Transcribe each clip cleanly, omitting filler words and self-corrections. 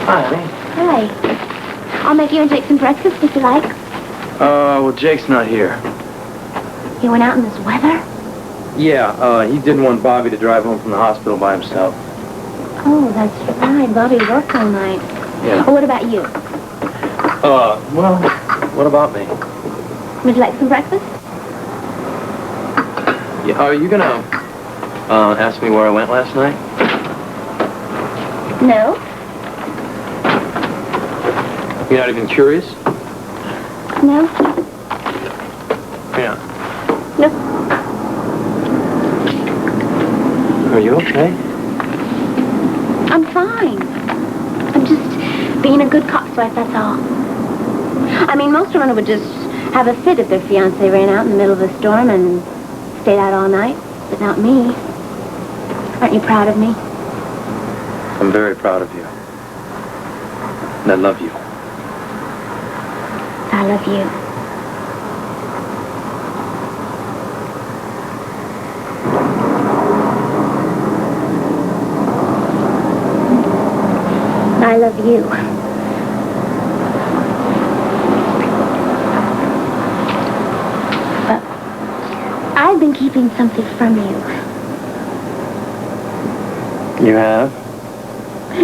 Hi, honey. Hi. I'll make you and Jake some breakfast if you like. Well, Jake's not here. He went out in this weather? Yeah, he didn't want Bobby to drive home from the hospital by himself. Oh, that's right. Bobby worked all night. Yeah. Well, what about you? Well, what about me? Would you like some breakfast? Yeah, are you gonna, ask me where I went last night? No. You're not even curious? No. Yeah. No. Are you okay? I'm fine. I'm just being a good cop's wife, that's all. I mean, most women would just have a fit if their fiancé ran out in the middle of a storm and stayed out all night, but not me. Aren't you proud of me? I'm very proud of you. And I love you. I love you. I love you. But I've been keeping something from you. You have?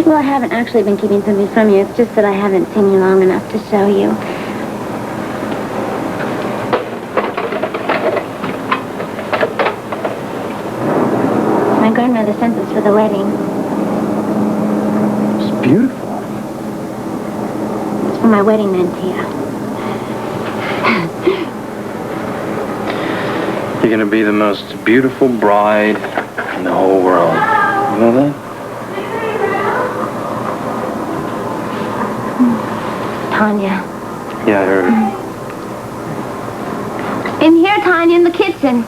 Well, I haven't actually been keeping something from you. It's just that I haven't seen you long enough to show you. My grandmother sent this for the wedding. It's beautiful. It's for my wedding mantilla. You're gonna be the most beautiful bride in the whole world. You know that? Tanya. Yeah, I heard. In here, Tanya, in the kitchen.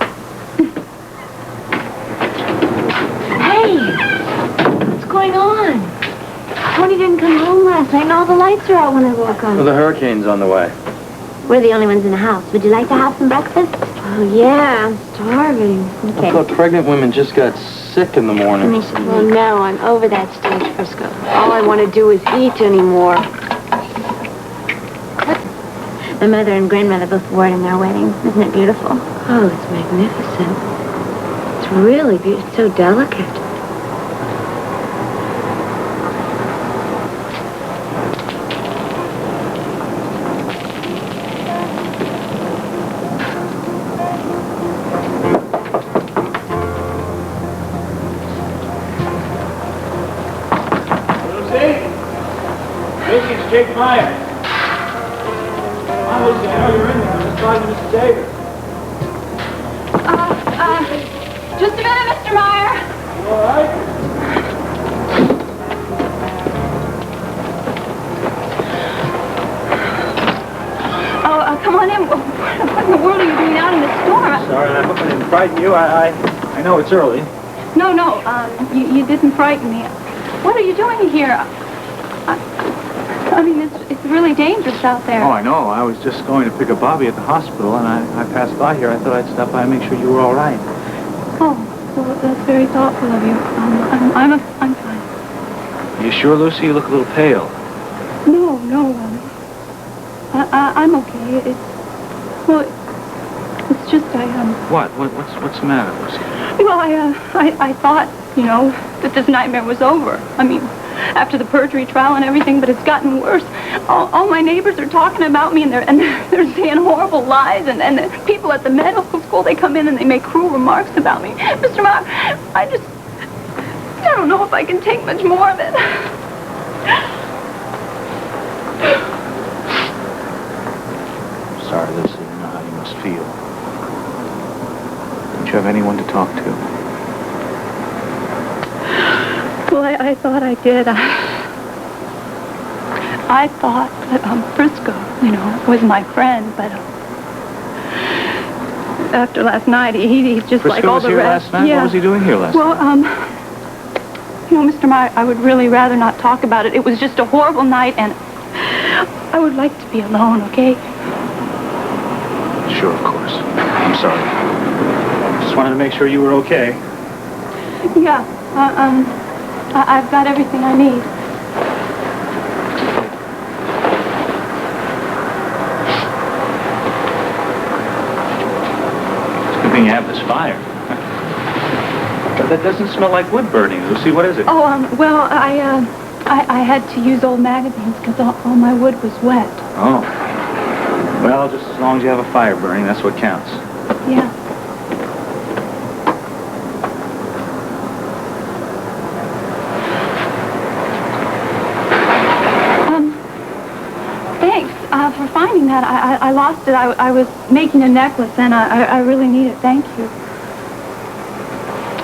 Hey! What's going on? Tony didn't come home last night, and all the lights are out when I woke up. Well, the hurricane's on the way. We're the only ones in the house. Would you like to have some breakfast? Oh, yeah, I'm starving. Okay. I thought pregnant women just got sick in the morning. Well, no, I'm over that stage, Frisco. All I want to do is eat anymore. My mother and grandmother both wore it in their wedding. Isn't it beautiful? Oh, it's magnificent. It's really beautiful. It's so delicate. Lucy, it's Jake Meyer. Come on, Lucy, I know you're in there. I'm just talking to Mrs. Davis. Just a minute, Mr. Meyer. You all right? Come on in. What in the world are you doing out in the storm? Sorry, I hope I didn't frighten you. I know it's early. No, you didn't frighten me. What are you doing here? I mean, it's really dangerous out there. Oh, I know. I was just going to pick up Bobby at the hospital, and I passed by here. I thought I'd stop by and make sure you were all right. Oh, well, that's very thoughtful of you. I'm fine. Are you sure, Lucy? You look a little pale. No, I'm okay. It's just What? What's the matter, Lucy? Well, I thought, that this nightmare was over. I mean, after the perjury trial and everything, but it's gotten worse. All my neighbors are talking about me, and they're saying horrible lies, and the people at the medical school, they come in and they make cruel remarks about me. Mr. Meyer, I don't know if I can take much more of it. Sorry, Lucy. I know how you must feel. Don't you have anyone to talk to? Well, I thought I did. I thought that Frisco, was my friend, but after last night, he's just Frisco like all the rest. Last night? Yeah. What was he doing here last night? Well, Mr. Meyer, I would really rather not talk about it. It was just a horrible night, and I would like to be alone, okay? Sure, of course. I'm sorry. Just wanted to make sure you were okay. Yeah, I've got everything I need. thing you have this fire. But that doesn't smell like wood burning, Lucy. What is it? Oh, well, I had to use old magazines because all my wood was wet. Oh. Well, just as long as you have a fire burning, that's what counts. Yeah. Thanks for finding that. I lost it. I was making a necklace, and I really need it. Thank you.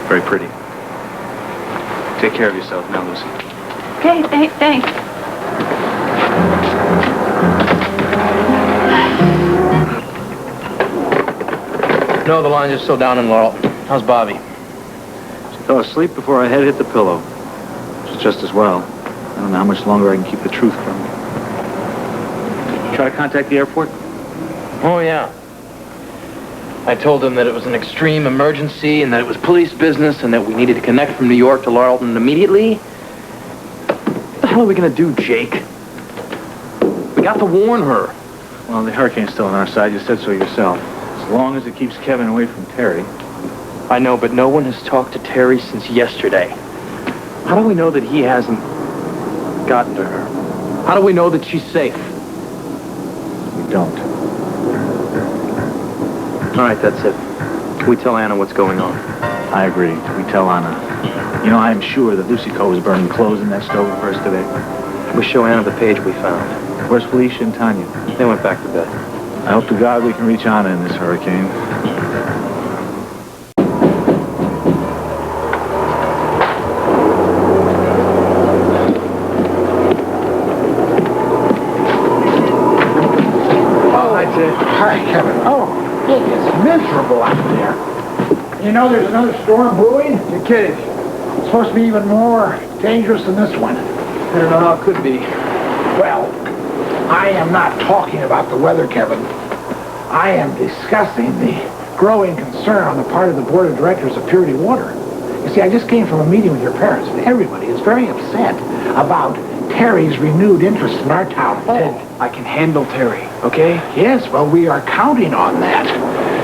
Very pretty. Take care of yourself now, Lucy. Okay, thanks. No, the lines are still down in Laurelton. How's Bobby? She fell asleep before her head hit the pillow. Which is just as well. I don't know how much longer I can keep the truth from her. Try to contact the airport? Oh, yeah. I told them that it was an extreme emergency and that it was police business and that we needed to connect from New York to Laurelton immediately. What the hell are we going to do, Jake? We got to warn her. Well, the hurricane's still on our side. You said so yourself. As long as it keeps Kevin away from Terry. I know, but no one has talked to Terry since yesterday. How do we know that he hasn't gotten to her? How do we know that she's safe? We don't. All right, that's it. We tell Anna what's going on. I agree. We tell Anna. You know, I am sure that Lucy Coe was burning clothes in that stove of hers today. We show Anna the page we found. Where's Felicia and Tanya? They went back to bed. I hope to God we can reach Anna in this hurricane. Hi, Kevin. Oh, it is miserable out there. You know there's another storm brewing? You're kidding. It's supposed to be even more dangerous than this one. I don't know how it could be. Well, I am not talking about the weather, Kevin. I am discussing the growing concern on the part of the board of directors of Purity Water. You see, I just came from a meeting with your parents, and everybody is very upset about Terry's renewed interest in our town hall. Ted, I can handle Terry, okay? Yes, well, we are counting on that.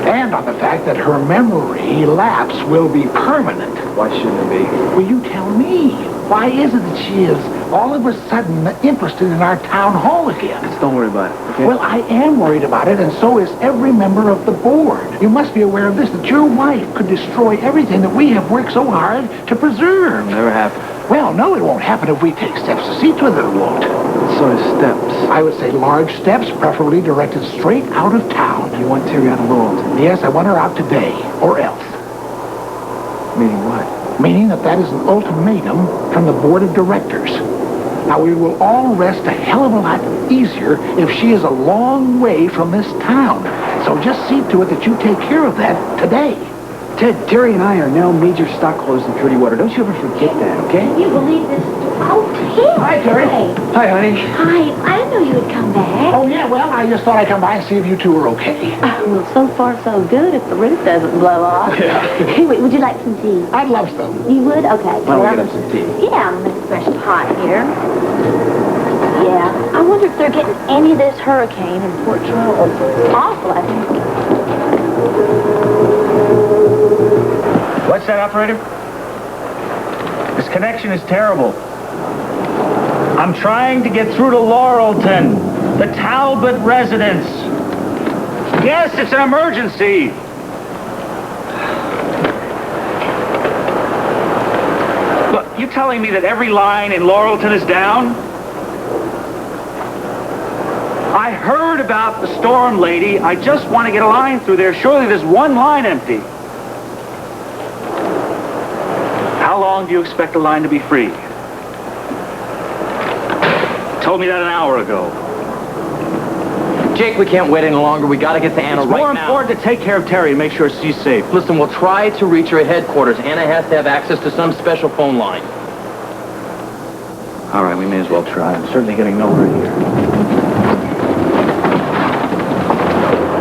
And on the fact that her memory lapse will be permanent. Why shouldn't it be? Will you tell me? Why is it that she is all of a sudden interested in our town hall again? Just don't worry about it, okay? Well, I am worried about it, and so is every member of the board. You must be aware of this, that your wife could destroy everything that we have worked so hard to preserve. It'll never happen. Well, no, it won't happen if we take steps to see to it that it won't. What sort of steps? I would say large steps, preferably directed straight out of town. You want Terry out of Laurelton? Yes, I want her out today, or else. Meaning what? Meaning that is an ultimatum from the board of directors. Now, we will all rest a hell of a lot easier if she is a long way from this town. So just see to it that you take care of that today. Ted, Terry and I are now major stockholders in Purity Water. Don't you ever forget that, okay? Can you believe this? Oh, Ted. Hi, Terry. Hi, honey. Hi. I didn't know you would come back. Oh, yeah, well, I just thought I'd come by and see if you two were okay. Well, so far so good if the roof doesn't blow off. Yeah. Anyway, would you like some tea? I'd love some. You would? Okay. Why don't we get us some tea? Yeah, I'm gonna make a fresh pot here. Yeah. I wonder if they're getting any of this hurricane in Port Charles. It's awful, I think. What's that, operator? This connection is terrible. I'm trying to get through to Laurelton, the Talbot residence. Yes, it's an emergency. Look, you telling me that every line in Laurelton is down? I heard about the storm, lady. I just want to get a line through there. Surely there's one line empty. How long do you expect the line to be free? Told me that an hour ago. Jake, we can't wait any longer. We got to get to Anna right now. More important to take care of Terry and make sure she's safe. Listen, we'll try to reach her at headquarters. Anna has to have access to some special phone line. All right, we may as well try. I'm certainly getting nowhere here.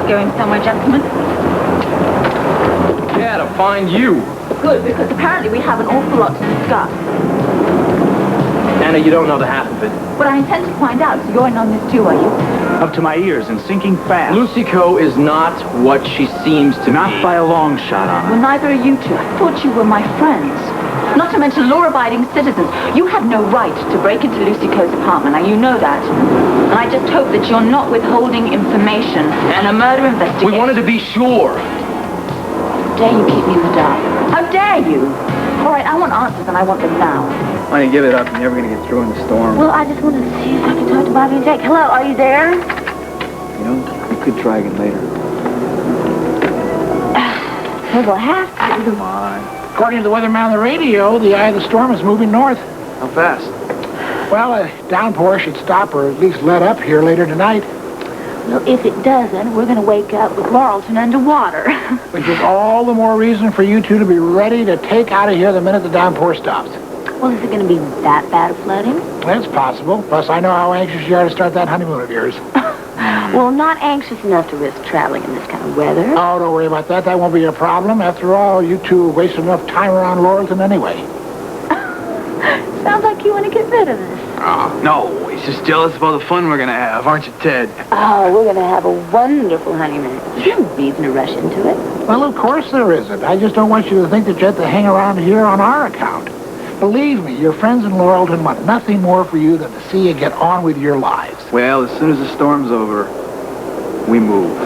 Going somewhere, gentlemen? Yeah, to find you. Good, because apparently we have an awful lot to discuss. Anna, you don't know the half of it. But I intend to find out, so you're in on this too, are you? Up to my ears and sinking fast. Lucy Co. is not what she seems to Not be. by a long shot, Anna. Well, neither are you two. I thought you were my friends. Not to mention law-abiding citizens. You had no right to break into Lucy Coe's apartment. Now, you know that. And I just hope that you're not withholding information on a murder investigation. We wanted to be sure. How dare you keep me in the dark? How dare you? All right, I want answers, and I want them now. Why don't you give it up? You're never going to get through in the storm. Well, I just wanted to see if I could talk to Bobby and Jake. Hello, are you there? You know, we could try again later. We'll have to. Come on. According to the weatherman on the radio, the eye of the storm is moving north. How fast? Well, a downpour should stop or at least let up here later tonight. Well, if it doesn't, we're going to wake up with Laurelton underwater. Which is all the more reason for you two to be ready to take out of here the minute the downpour stops. Well, is it going to be that bad of flooding? That's possible. Plus, I know how anxious you are to start that honeymoon of yours. Well, not anxious enough to risk traveling in this kind of weather. Oh, don't worry about that. That won't be a problem. After all, you two wasted enough time around Laurelton anyway. Sounds like you want to get rid of us. Oh, no. He's just jealous of all the fun we're going to have, aren't you, Ted? Oh, we're going to have a wonderful honeymoon. There's no reason to rush into it. Well, of course there isn't. I just don't want you to think that you have to hang around here on our account. Believe me, your friends in Laurelton want nothing more for you than to see you get on with your lives. Well, as soon as the storm's over, we move.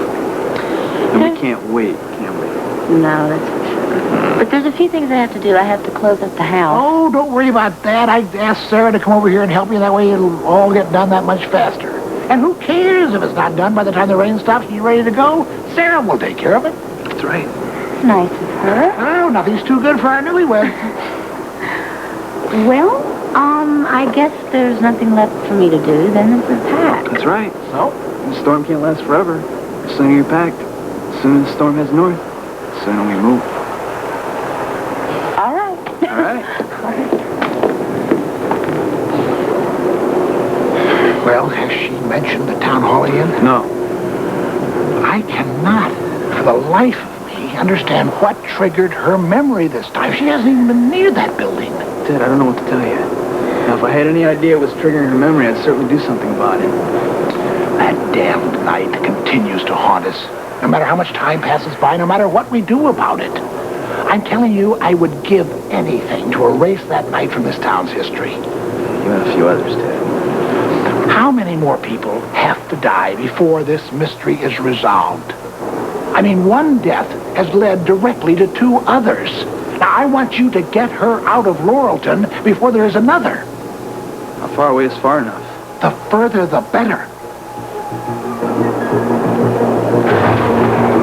And we can't wait, can we? No, that's for sure. But there's a few things I have to do. I have to close up the house. Oh, don't worry about that. I asked Sarah to come over here and help you. That way it'll all get done that much faster. And who cares if it's not done by the time the rain stops and you're ready to go? Sarah will take care of it. That's right. Nice of her. Oh, nothing's too good for our newlyweds. Well, I guess there's nothing left for me to do then but pack. That's right. So? The storm can't last forever. The sooner you're packed, the sooner the storm heads north, the sooner we move. All right. All right. Well, has she mentioned the town hall again? No. I cannot, for the life of me, understand what triggered her memory this time. She hasn't even been near that building. Ted, I don't know what to tell you. Now, if I had any idea it was triggering her memory, I'd certainly do something about it. That damned night continues to haunt us. No matter how much time passes by, no matter what we do about it. I'm telling you, I would give anything to erase that night from this town's history. You and a few others, Ted. How many more people have to die before this mystery is resolved? I mean, one death has led directly to two others. Now, I want you to get her out of Laurelton before there is another. How far away is far enough? The further, the better.